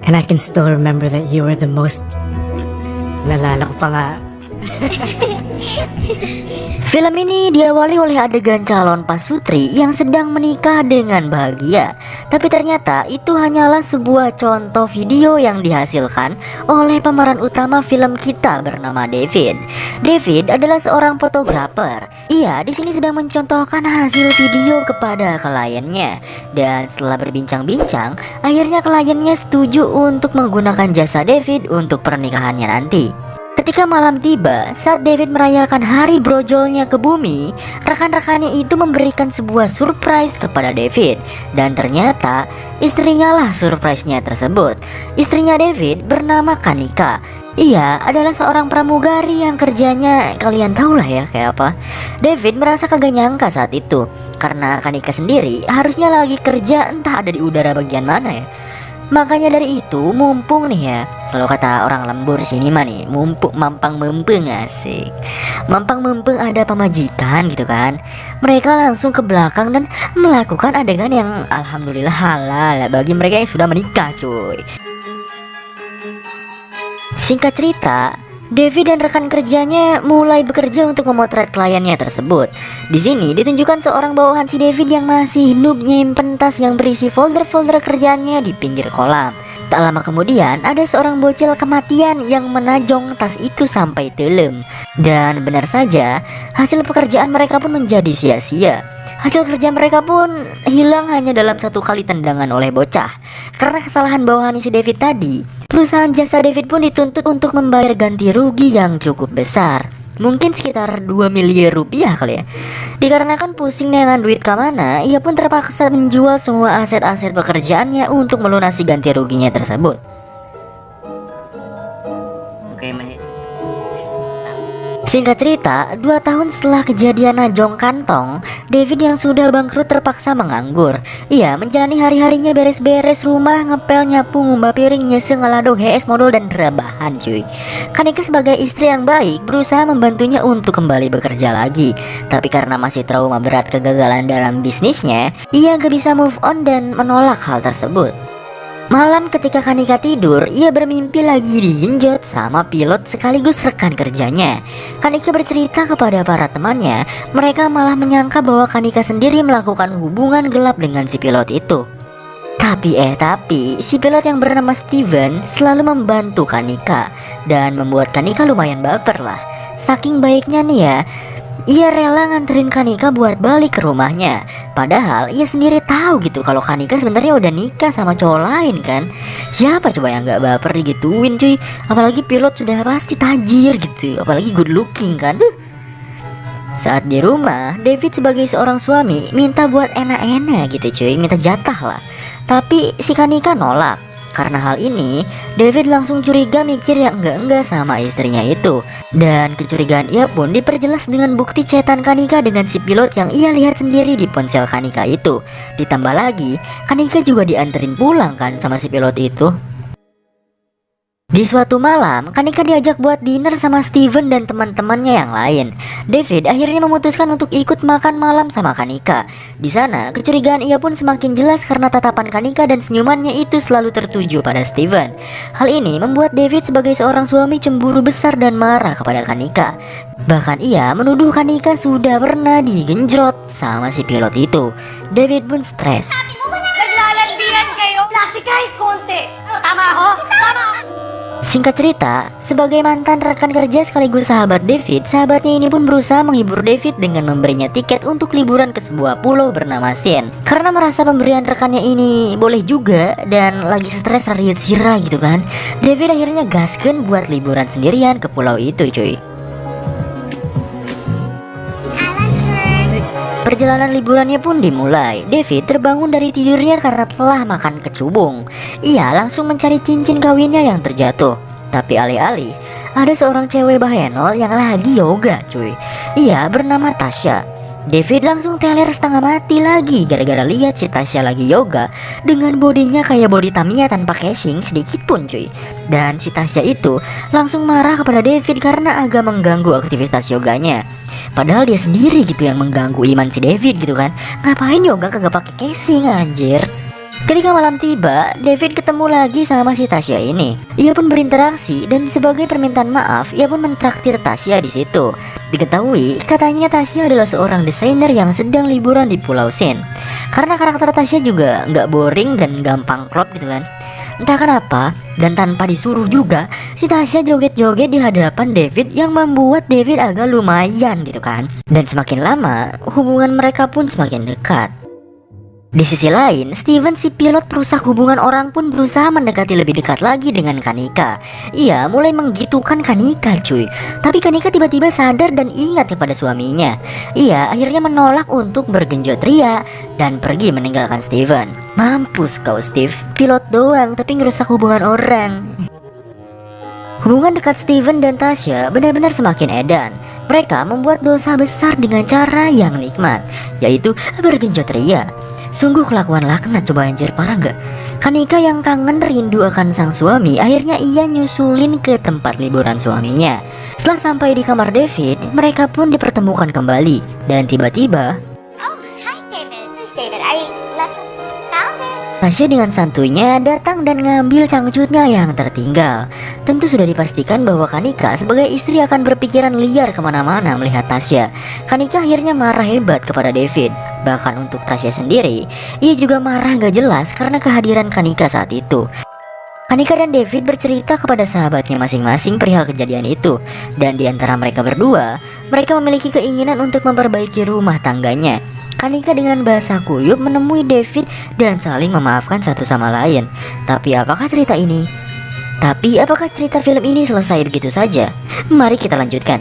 And I can still remember that you were the most... Nalala ko pa nga. Film ini diawali oleh adegan calon pasutri yang sedang menikah dengan bahagia. Tapi ternyata itu hanyalah sebuah contoh video yang dihasilkan oleh pemeran utama film kita bernama David. David adalah seorang fotografer. Ia di sini sedang mencontohkan hasil video kepada kliennya. Dan setelah berbincang-bincang, akhirnya kliennya setuju untuk menggunakan jasa David untuk pernikahannya nanti. Ketika malam tiba, saat David merayakan hari brojolnya ke bumi, rekan-rekannya itu memberikan sebuah surprise kepada David. Dan ternyata istrinya lah surprise-nya tersebut. Istrinya David bernama Kanika. Ia adalah seorang pramugari yang kerjanya kalian tahu lah ya kayak apa. David merasa kagak nyangka saat itu, karena Kanika sendiri harusnya lagi kerja entah ada di udara bagian mana ya. Makanya dari itu mumpung nih ya, kalau kata orang lembur sini mah nih, mumpung mampang mempeng, asik. Mampang mempeng ada pemajikan gitu kan. Mereka langsung ke belakang dan melakukan adegan yang alhamdulillah halal bagi mereka yang sudah menikah cuy. Singkat cerita, David dan rekan kerjanya mulai bekerja untuk memotret kliennya tersebut. Di sini ditunjukkan seorang bawahan si David yang masih noob nyimpen tas yang berisi folder-folder kerjaannya di pinggir kolam. Tak lama kemudian ada seorang bocil kematian yang menajong tas itu sampai telem. Dan benar saja, hasil pekerjaan mereka pun menjadi sia-sia. Hasil kerja mereka pun hilang hanya dalam satu kali tendangan oleh bocah. Karena kesalahan bawahan si David tadi, perusahaan jasa David pun dituntut untuk membayar ganti rugi yang cukup besar. Mungkin sekitar 2 miliar rupiah kali ya. Dikarenakan pusing dengan duit kemana, ia pun terpaksa menjual semua aset-aset pekerjaannya untuk melunasi ganti ruginya tersebut. Okay, mate. Singkat cerita, 2 tahun setelah kejadian najong kantong, David yang sudah bangkrut terpaksa menganggur. Ia menjalani hari-harinya beres-beres rumah, ngepel, nyapu, ngumba piring, nyeseng, ngeladong, HS modal dan rebahan cuy. Kanika sebagai istri yang baik berusaha membantunya untuk kembali bekerja lagi. Tapi karena masih trauma berat kegagalan dalam bisnisnya, ia gak bisa move on dan menolak hal tersebut. Malam ketika Kanika tidur, ia bermimpi lagi digenjot sama pilot sekaligus rekan kerjanya. Kanika bercerita kepada para temannya, mereka malah menyangka bahwa Kanika sendiri melakukan hubungan gelap dengan si pilot itu. Tapi si pilot yang bernama Steven selalu membantu Kanika dan membuat Kanika lumayan baper lah. Saking baiknya nih ya, ia rela nganterin Kanika buat balik ke rumahnya. Padahal ia sendiri tahu gitu kalau Kanika sebenarnya udah nikah sama cowok lain kan. Siapa coba yang gak baper digituin cuy. Apalagi pilot sudah pasti tajir gitu, apalagi good looking kan. Saat di rumah, David sebagai seorang suami minta buat enak-enak gitu cuy, minta jatah lah. Tapi si Kanika nolak. Karena hal ini, David langsung curiga mikir yang enggak-enggak sama istrinya itu. Dan kecurigaan ia pun diperjelas dengan bukti chatan Kanika dengan si pilot yang ia lihat sendiri di ponsel Kanika itu. Ditambah lagi, Kanika juga dianterin pulang kan sama si pilot itu. Di suatu malam, Kanika diajak buat dinner sama Steven dan teman-temannya yang lain. David akhirnya memutuskan untuk ikut makan malam sama Kanika. Di sana, kecurigaan ia pun semakin jelas karena tatapan Kanika dan senyumannya itu selalu tertuju pada Steven. Hal ini membuat David sebagai seorang suami cemburu besar dan marah kepada Kanika. Bahkan ia menuduh Kanika sudah pernah digenjrot sama si pilot itu. David pun stres. Naglalandian kayo! Plastic kahit konti! Tama ho? Tama! Singkat cerita, sebagai mantan rekan kerja sekaligus sahabat David, sahabatnya ini pun berusaha menghibur David dengan memberinya tiket untuk liburan ke sebuah pulau bernama Sen. Karena merasa pemberian rekannya ini boleh juga dan lagi stres riut sirah gitu kan, David akhirnya gasken buat liburan sendirian ke pulau itu cuy. Perjalanan liburannya pun dimulai. David terbangun dari tidurnya karena telah makan kecubung. Ia langsung mencari cincin kawinnya yang terjatuh. Tapi alih-alih, ada seorang cewek bahenol yang lagi yoga cuy. Ia bernama Tasya. David langsung teler setengah mati lagi gara-gara lihat si Tasya lagi yoga dengan bodinya kayak body Tamiya tanpa casing sedikit pun cuy. Dan si Tasya itu langsung marah kepada David karena agak mengganggu aktivitas yoganya. Padahal dia sendiri gitu yang mengganggu iman si David gitu kan. Ngapain yoga kagak pakai casing anjir. Ketika malam tiba, David ketemu lagi sama si Tasya ini. Ia pun berinteraksi dan sebagai permintaan maaf, ia pun mentraktir Tasya di situ. Diketahui, katanya Tasya adalah seorang desainer yang sedang liburan di Pulau Sin. Karena karakter Tasya juga nggak boring dan gampang klop gitu kan. Entah kenapa, dan tanpa disuruh juga, si Tasya joget-joget di hadapan David yang membuat David agak lumayan gitu kan. Dan semakin lama, hubungan mereka pun semakin dekat. Di sisi lain, Steven si pilot perusak hubungan orang pun berusaha mendekati lebih dekat lagi dengan Kanika. Ia mulai menggitukan Kanika cuy. Tapi Kanika tiba-tiba sadar dan ingat kepada suaminya. Ia akhirnya menolak untuk bergenjot ria dan pergi meninggalkan Steven. Mampus kau Steve, pilot doang tapi ngerusak hubungan orang. Hubungan dekat Steven dan Tasya benar-benar semakin edan. Mereka membuat dosa besar dengan cara yang nikmat, yaitu bergenjot ria. Sungguh kelakuan laknat, coba anjir, parah gak? Kanika yang kangen rindu akan sang suami, akhirnya ia nyusulin ke tempat liburan suaminya. Setelah sampai di kamar David, mereka pun dipertemukan kembali. Dan tiba-tiba Oh, hi David. Who's David? I left some powder. Tasya dengan santuinya datang dan ngambil cangcutnya yang tertinggal. Tentu sudah dipastikan bahwa Kanika sebagai istri akan berpikiran liar kemana-mana melihat Tasya. Kanika akhirnya marah hebat kepada David. Bahkan untuk Tasya sendiri, ia juga marah gak jelas karena kehadiran Kanika saat itu. Kanika dan David bercerita kepada sahabatnya masing-masing perihal kejadian itu. Dan di antara mereka berdua, mereka memiliki keinginan untuk memperbaiki rumah tangganya. Kanika dengan bahasa kuyup menemui David dan saling memaafkan satu sama lain. Tapi apakah cerita film ini selesai begitu saja? Mari kita lanjutkan.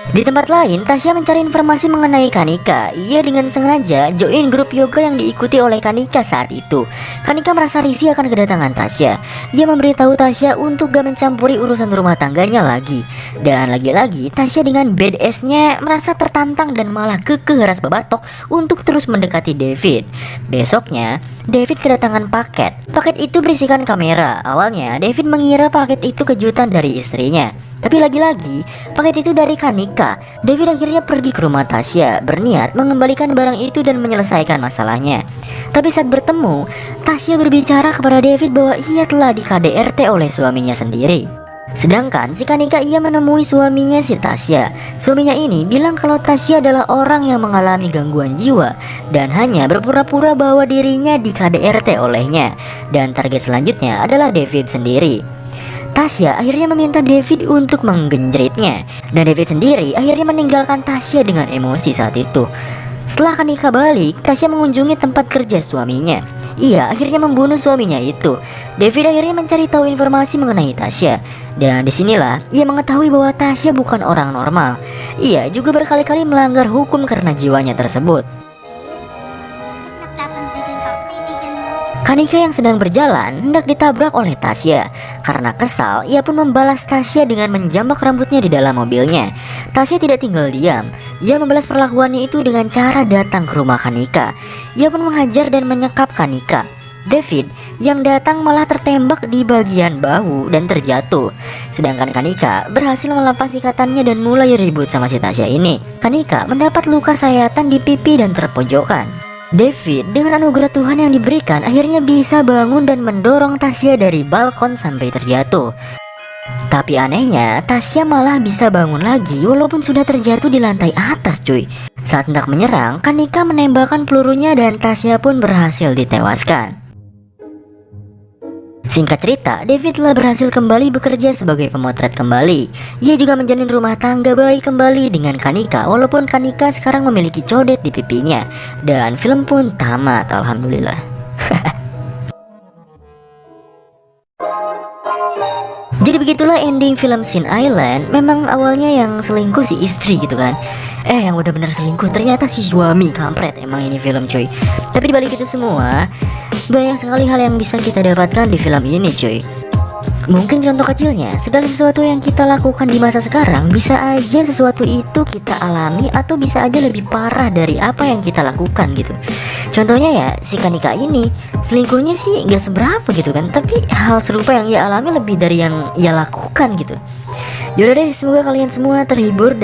Di tempat lain, Tasya mencari informasi mengenai Kanika. Ia dengan sengaja join grup yoga yang diikuti oleh Kanika saat itu. Kanika merasa risih akan kedatangan Tasya. Ia memberitahu Tasya untuk gak mencampuri urusan rumah tangganya lagi. Dan lagi-lagi Tasya dengan badass-nya merasa tertantang dan malah kekeh ras babatok untuk terus mendekati David. Besoknya, David kedatangan paket. Paket itu berisikan kamera. Awalnya, David mengira paket itu kejutan dari istrinya. Tapi lagi-lagi, paket itu dari Kanika. David akhirnya pergi ke rumah Tasya, berniat mengembalikan barang itu dan menyelesaikan masalahnya. Tapi saat bertemu, Tasya berbicara kepada David bahwa ia telah di KDRT oleh suaminya sendiri. Sedangkan si Kanika ia menemui suaminya si Tasya. Suaminya ini bilang kalau Tasya adalah orang yang mengalami gangguan jiwa dan hanya berpura-pura bahwa dirinya di KDRT olehnya. Dan target selanjutnya adalah David sendiri. Tasya akhirnya meminta David untuk menggenjretnya. Dan David sendiri akhirnya meninggalkan Tasya dengan emosi saat itu. Setelah Kanika balik, Tasya mengunjungi tempat kerja suaminya. Ia akhirnya membunuh suaminya itu. David akhirnya mencari tahu informasi mengenai Tasya. Dan disinilah ia mengetahui bahwa Tasya bukan orang normal. Ia juga berkali-kali melanggar hukum karena jiwanya tersebut. Kanika yang sedang berjalan hendak ditabrak oleh Tasya. Karena kesal, ia pun membalas Tasya dengan menjambak rambutnya di dalam mobilnya. Tasya tidak tinggal diam. Ia membalas perlakuannya itu dengan cara datang ke rumah Kanika. Ia pun menghajar dan menyekap Kanika. David yang datang malah tertembak di bagian bahu dan terjatuh. Sedangkan Kanika berhasil melepas ikatannya dan mulai ribut sama si Tasya ini. Kanika mendapat luka sayatan di pipi dan terpojokan. David dengan anugerah Tuhan yang diberikan akhirnya bisa bangun dan mendorong Tasya dari balkon sampai terjatuh. Tapi anehnya, Tasya malah bisa bangun lagi walaupun sudah terjatuh di lantai atas cuy. Saat hendak menyerang, Kanika menembakkan pelurunya dan Tasya pun berhasil ditewaskan. Singkat cerita, David telah berhasil kembali bekerja sebagai pemotret kembali. Ia juga menjalin rumah tangga baik kembali dengan Kanika, walaupun Kanika sekarang memiliki codet di pipinya. Dan film pun tamat, alhamdulillah. Jadi begitulah ending film Sin Island. Memang awalnya yang selingkuh si istri gitu kan. Yang udah bener selingkuh ternyata si suami, kampret emang ini film cuy. Tapi dibalik itu semua, banyak sekali hal yang bisa kita dapatkan di film ini cuy. Mungkin contoh kecilnya, segala sesuatu yang kita lakukan di masa sekarang bisa aja sesuatu itu kita alami atau bisa aja lebih parah dari apa yang kita lakukan gitu. Contohnya ya si Kanika ini, selingkuhnya sih gak seberapa gitu kan, tapi hal serupa yang ia alami lebih dari yang ia lakukan gitu. Yaudah deh, semoga kalian semua terhibur.